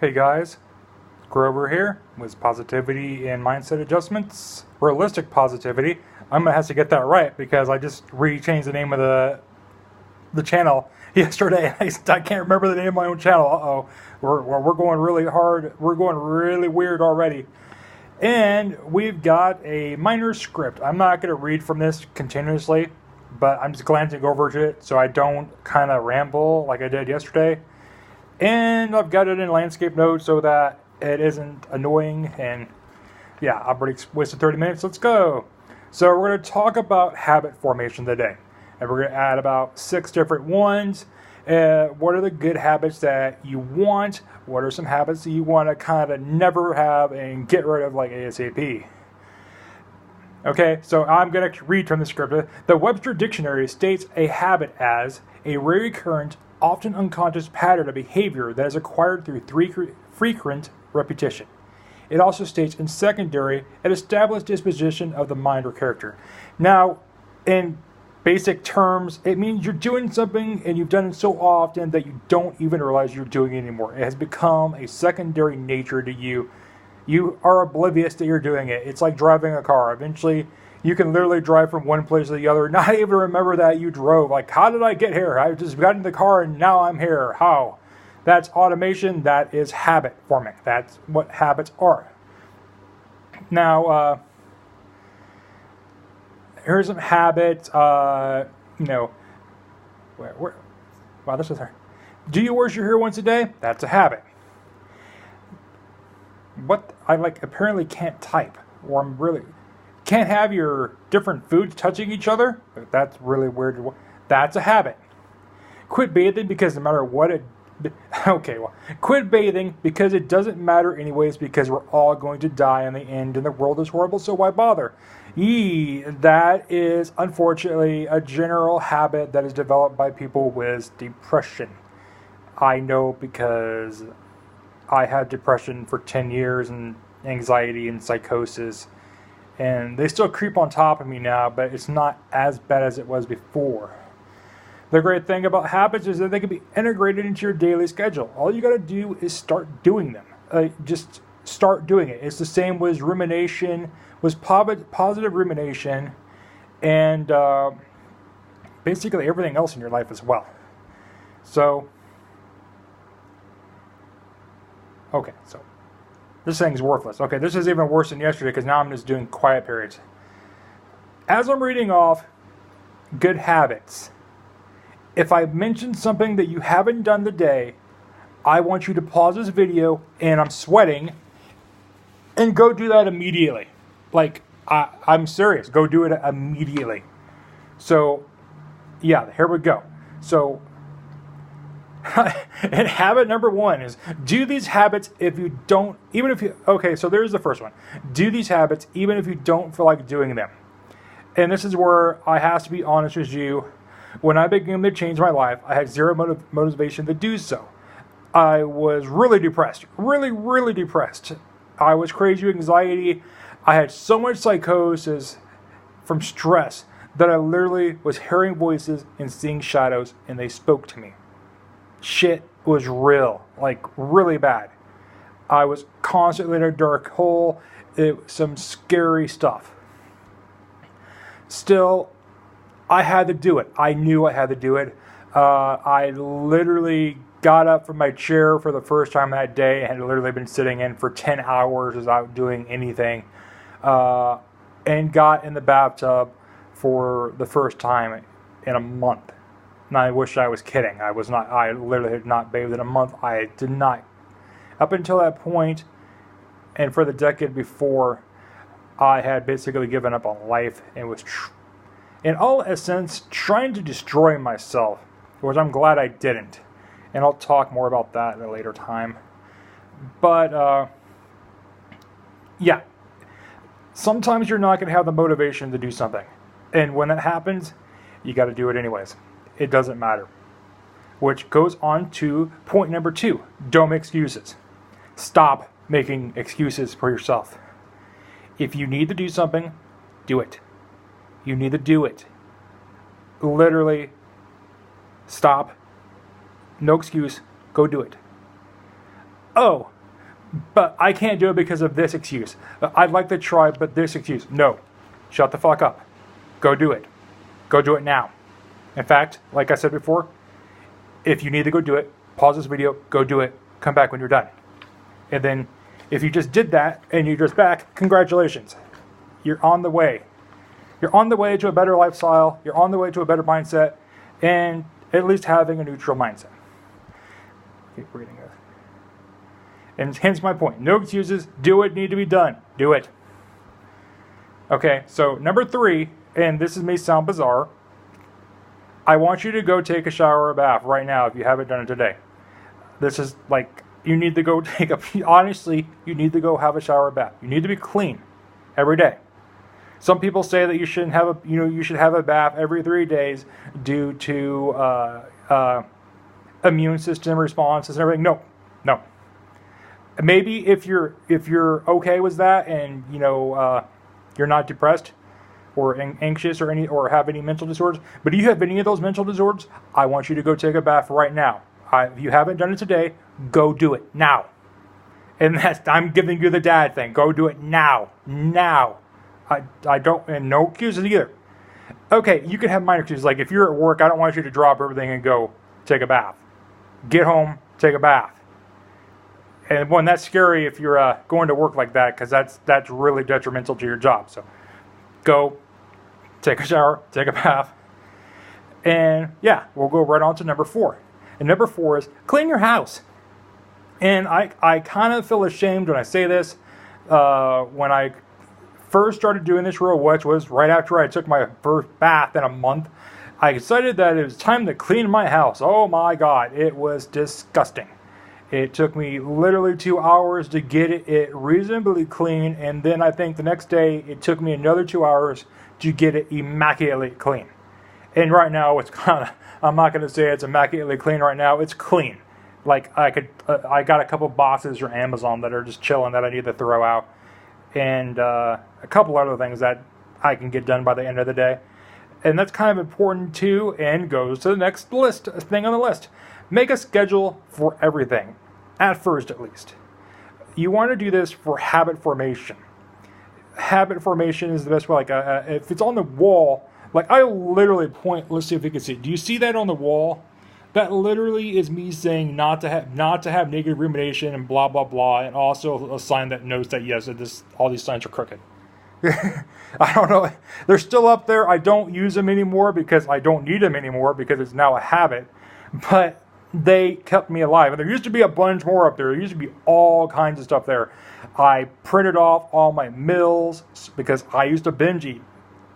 Hey guys, Grover here with Positivity and Mindset Adjustments. Realistic Positivity. I'm gonna have to get that right because I just re-changed the name of the channel yesterday. I can't remember the name of my own channel. Uh-oh. We're going really hard. We're going really weird already. And we've got a minor script. I'm not going to read from this continuously, but I'm just glancing over to it so I don't kind of ramble like I did yesterday. And I've got it in landscape mode so that it isn't annoying. And yeah, I've already wasted 30 minutes. Let's go. So we're going to talk about habit formation today. And we're going to add about 6 different ones. What are the good habits that you want? What are some habits that you want to kind of never have and get rid of like ASAP? Okay, so I'm going to read from the script. The Webster Dictionary states a habit as a recurrent, often unconscious pattern of behavior that is acquired through frequent repetition. It also states in secondary an established disposition of the mind or character. Now, in basic terms, it means you're doing something and you've done it so often that you don't even realize you're doing it anymore. It has become a secondary nature to you. You are oblivious that you're doing it. It's like driving a car. Eventually, you can literally drive from one place to the other, not even remember that you drove. Like, how did I get here? I just got in the car and now I'm here. How? That's automation. That is habit forming. That's what habits are. Now, here's some habits. Wow, this is hard. Do you wash your hair once a day? That's a habit. What I apparently can't type, or I'm really can't have your different foods touching each other. That's really weird. That's a habit. Quit bathing because no matter what it. Okay, well, quit bathing because it doesn't matter anyways because we're all going to die in the end and the world is horrible, so why bother? That is unfortunately a general habit that is developed by people with depression. I know because I had depression for 10 years and anxiety and psychosis, and they still creep on top of me now, but it's not as bad as it was before. The great thing about habits is that they can be integrated into your daily schedule. All you got to do is start doing them. Just start doing it. It's the same with rumination, with positive rumination, and basically everything else in your life as well. So, okay, so this thing's worthless. Okay, this is even worse than yesterday because now I'm just doing quiet periods. As I'm reading off good habits, if I mention something that you haven't done today, I want you to pause this video, and I'm sweating, and go do that immediately. I'm serious. Go do it immediately. So, yeah, here we go. So, and habit number 1 is do these habits if you don't, okay, so there's the first one. Do these habits even if you don't feel like doing them. And this is where I have to be honest with you. When I began to change my life, I had zero motivation to do so. I was really depressed. Really depressed. I was crazy with anxiety. I had so much psychosis from stress that I literally was hearing voices and seeing shadows, and they spoke to me. Shit was real, really bad. I was constantly in a dark hole. It was some scary stuff. Still, I had to do it. I knew I had to do it. I literally got up from my chair for the first time that day and had literally been sitting in for 10 hours without doing anything, and got in the bathtub for the first time in a month. And I wish I was kidding. I literally had not bathed in a month. I did not. Up until that point, and for the decade before, I had basically given up on life and was in all essence, trying to destroy myself, which I'm glad I didn't. And I'll talk more about that at a later time. But, yeah. Sometimes you're not going to have the motivation to do something. And when that happens, you got to do it anyways. It doesn't matter. Which goes on to point number 2. Don't make excuses. Stop making excuses for yourself. If you need to do something, do it. You need to do it. Literally, stop. No excuse. Go do it. Oh, but I can't do it because of this excuse. I'd like to try, but this excuse. No. Shut the fuck up. Go do it. Go do it now. In fact, like I said before, if you need to go do it, pause this video, go do it, come back when you're done. And then if you just did that and you're just back, congratulations. You're on the way. You're on the way to a better lifestyle. You're on the way to a better mindset, and at least having a neutral mindset. Keep reading this. And hence my point. No excuses. Do what need to be done. Do it. Okay, so number 3, and this may sound bizarre. I want you to go take a shower or bath right now if you haven't done it today. This is like, you need to go take a, honestly, you need to go have a shower or bath. You need to be clean every day. Some people say that you shouldn't have you should have a bath every 3 days due to immune system responses and everything. No. Maybe if you're okay with that and you're not depressed or anxious or have any mental disorders, but if you have any of those mental disorders, I want you to go take a bath right now. If you haven't done it today, go do it now. And I'm giving you the dad thing. Go do it now. Now. I don't, and no excuses either. Okay, you can have minor excuses, like if you're at work, I don't want you to drop everything and go take a bath. Get home, take a bath. And one, that's scary if you're going to work like that, because that's really detrimental to your job. So go take a shower, take a bath, and yeah, we'll go right on to number 4. And number 4 is clean your house. And I kind of feel ashamed when I say this. When I first started doing this rule, which was right after I took my first bath in a month, I decided that it was time to clean my house. Oh my God, it was disgusting. It took me literally 2 hours to get it reasonably clean, and then I think the next day it took me another 2 hours to get it immaculately clean. And right now it's kind of, I'm not going to say it's immaculately clean right now, it's clean. Like I got a couple boxes from Amazon that are just chilling that I need to throw out. And a couple other things that I can get done by the end of the day. And that's kind of important too, and goes to the next thing on the list. Make a schedule for everything, at first at least. You want to do this for habit formation. Habit formation is the best way. Like if it's on the wall, like I literally point, let's see if you can see. Do you see that on the wall? That literally is me saying not to have negative rumination and blah blah blah, and also a sign that notes that yes, all these signs are crooked. I don't know. They're still up there. I don't use them anymore because I don't need them anymore because it's now a habit. But they kept me alive. And there used to be a bunch more up there. There used to be all kinds of stuff there. I printed off all my meals because I used to binge eat.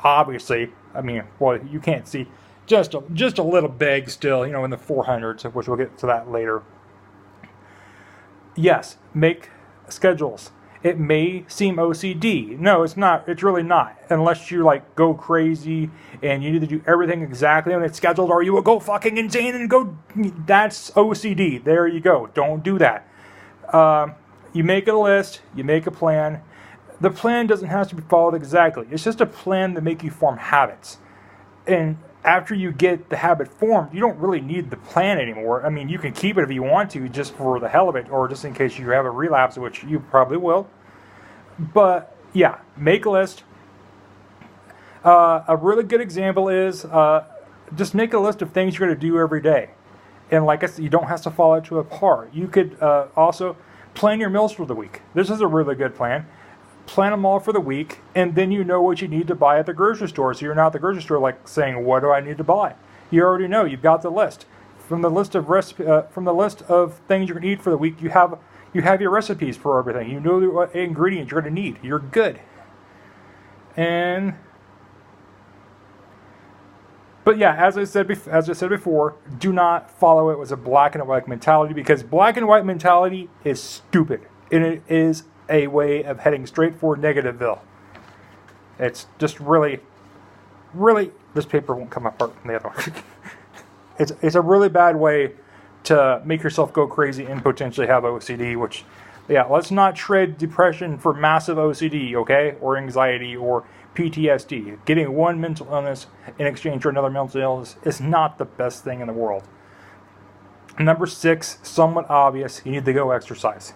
Obviously, I mean, well, you can't see. Just a little big still, in the 400s, which we'll get to that later. Yes, make schedules. It may seem OCD. No, it's not. It's really not. Unless you go crazy and you need to do everything exactly on it's scheduled, or you will go fucking insane and go. That's OCD. There you go. Don't do that. You make a list. You make a plan. The plan doesn't have to be followed exactly. It's just a plan to make you form habits. And after you get the habit formed, you don't really need the plan anymore. I mean, you can keep it if you want to, just for the hell of it, or just in case you have a relapse, which you probably will. But yeah, make a list. A really good example is just make a list of things you're going to do every day. And like I said, you don't have to follow it to a par. You could also plan your meals for the week. This is a really good plan. Plan them all for the week, and then you know what you need to buy at the grocery store. So you're not at the grocery store saying, "What do I need to buy?" You already know. You've got the list. From the list of things you're gonna eat for the week. You have your recipes for everything. You know what ingredients you're gonna need. You're good. But yeah, as I said before, do not follow it with a black and white mentality, because black and white mentality is stupid, and it is a way of heading straight for Negativeville. It's just really, this paper won't come apart from the other one. It's a really bad way to make yourself go crazy and potentially have OCD, which, yeah, let's not trade depression for massive OCD, okay? Or anxiety or PTSD. Getting one mental illness in exchange for another mental illness is not the best thing in the world. Number 6, somewhat obvious, you need to go exercise.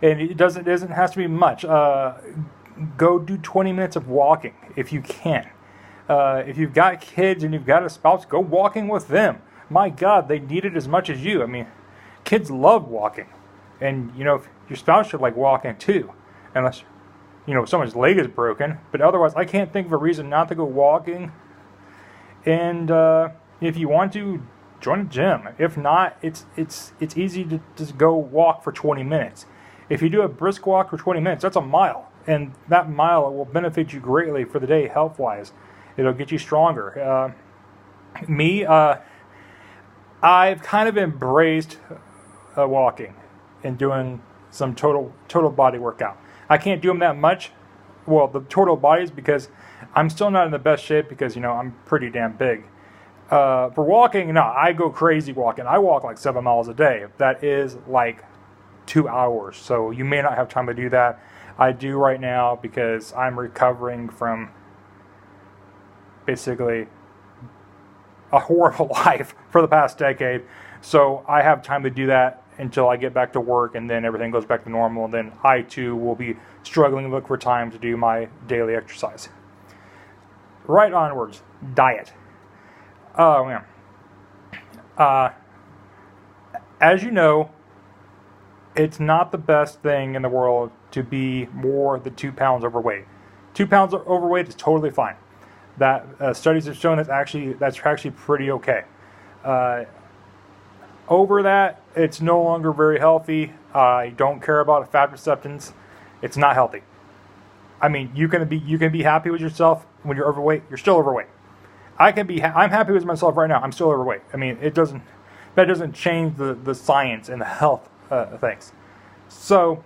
And it doesn't have to be much. Go do 20 minutes of walking if you can. If you've got kids and you've got a spouse, go walking with them. My God, they need it as much as you. I mean, kids love walking. And, if your spouse should like walking too. Unless, someone's leg is broken. But otherwise, I can't think of a reason not to go walking. And if you want to, join a gym. If not, it's easy to just go walk for 20 minutes. If you do a brisk walk for 20 minutes, that's a mile. And that mile will benefit you greatly for the day health-wise. It'll get you stronger. I've kind of embraced walking and doing some total body workout. I can't do them that much. Well, the total bodies, because I'm still not in the best shape because, I'm pretty damn big. For walking, no, I go crazy walking. I walk like 7 miles a day. That is like 2 hours. So you may not have time to do that. I do right now because I'm recovering from basically a horrible life for the past decade. So I have time to do that until I get back to work, and then everything goes back to normal. And then I too will be struggling to look for time to do my daily exercise. Right onwards, diet. Oh man. As you know, it's not the best thing in the world to be more than 2 pounds overweight. 2 pounds overweight is totally fine. That studies have shown that's actually pretty okay. Over that, it's no longer very healthy. I don't care about fat acceptance. It's not healthy. I mean, you can be happy with yourself when you're overweight. You're still overweight. I'm happy with myself right now. I'm still overweight. I mean, that doesn't change the science and the health things. So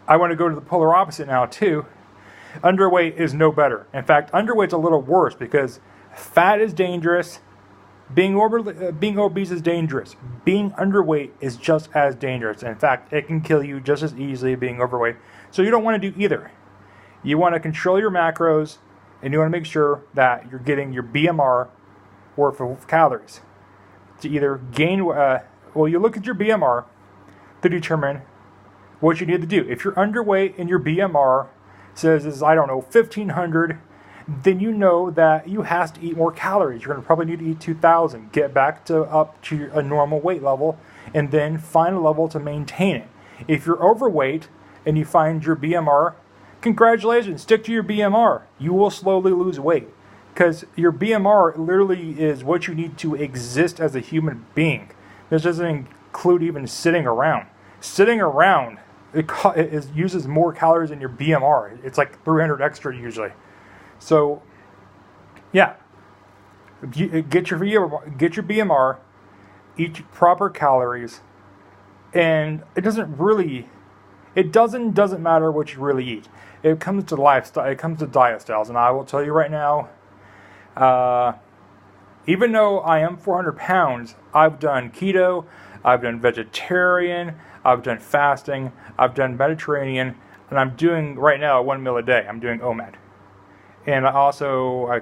I want to go to the polar opposite now too. Underweight is no better. In fact, underweight's a little worse because fat is dangerous. Being obese is dangerous. Being underweight is just as dangerous. In fact, it can kill you just as easily being overweight. So you don't want to do either. You want to control your macros, and you want to make sure that you're getting your BMR worth of calories. To either gain, you look at your BMR to determine what you need to do. If you're underweight and your BMR says is 1,500, then you know that you have to eat more calories. You're going to probably need to eat 2,000. Get back up to a normal weight level, and then find a level to maintain it. If you're overweight and you find your BMR, congratulations, stick to your BMR. You will slowly lose weight because your BMR literally is what you need to exist as a human being. This doesn't include even sitting around. Sitting around, it uses more calories than your BMR. It's like 300 extra usually. So, yeah, get your BMR, eat proper calories, and it doesn't matter what you really eat. It comes to lifestyle. It comes to diet styles, and I will tell you right now, even though I am 400 pounds, I've done keto, I've done vegetarian, I've done fasting, I've done Mediterranean, and I'm doing right now 1 meal a day. I'm doing OMAD. And I also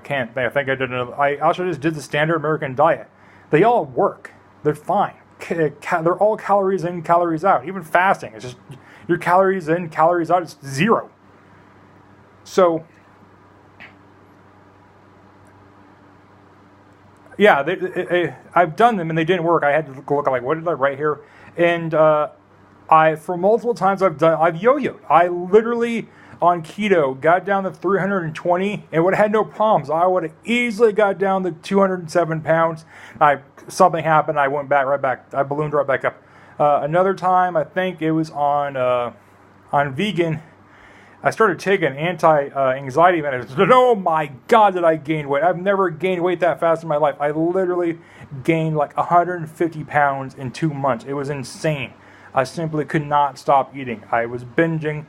just did the standard American diet. They all work. They're fine. They're all calories in, calories out. Even fasting, it's just your calories in, calories out, it's 0. So, yeah, I've done them and they didn't work. I had to look like, what did I write here? And for multiple times I've yo-yoed. I literally on keto got down to 320 and would have had no problems. I would have easily got down to 207 pounds. Something happened. I went right back. I ballooned right back up. Another time, I think it was on vegan. I started taking anti-anxiety medicine. Oh my God, did I gain weight? I've never gained weight that fast in my life. I literally gained like 150 pounds in 2 months. It was insane. I simply could not stop eating. I was binging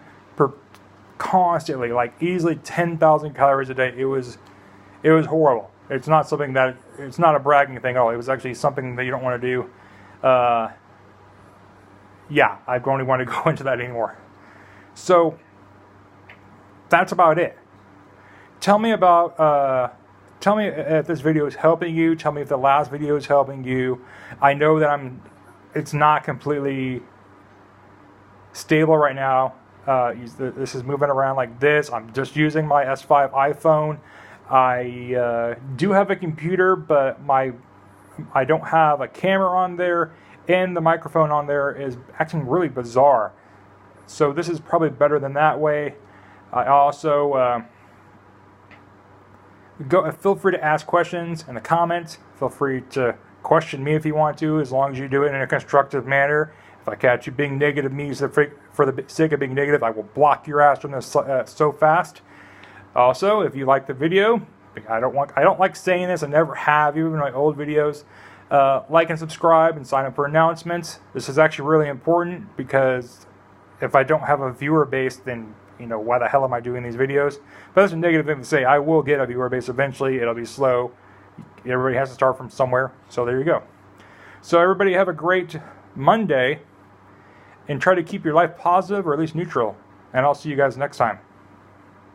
constantly, like easily 10,000 calories a day. It was horrible. It's not a bragging thing at all. It was actually something that you don't want to do. Yeah, I don't want to go into that anymore. So, that's about it. Tell me about tell me if this video is helping you. Tell me if the last video is helping you. I know that it's not completely stable right now. This is moving around like this. I'm just using my S5 iPhone. I do have a computer, but I don't have a camera on there, and the microphone on there is acting really bizarre. So this is probably better than that way. I also feel free to ask questions in the comments. Feel free to question me if you want to, as long as you do it in a constructive manner. If I catch you being negative, for the sake of being negative, I will block your ass from this so fast. Also, if you like the video, I don't like saying this. I never have, even in my old videos. Like and subscribe and sign up for announcements. This is actually really important, because if I don't have a viewer base, then why the hell am I doing these videos? But that's a negative thing to say. I will get a viewer base eventually. It'll be slow. Everybody has to start from somewhere. So there you go. So everybody have a great Monday, and try to keep your life positive, or at least neutral. And I'll see you guys next time.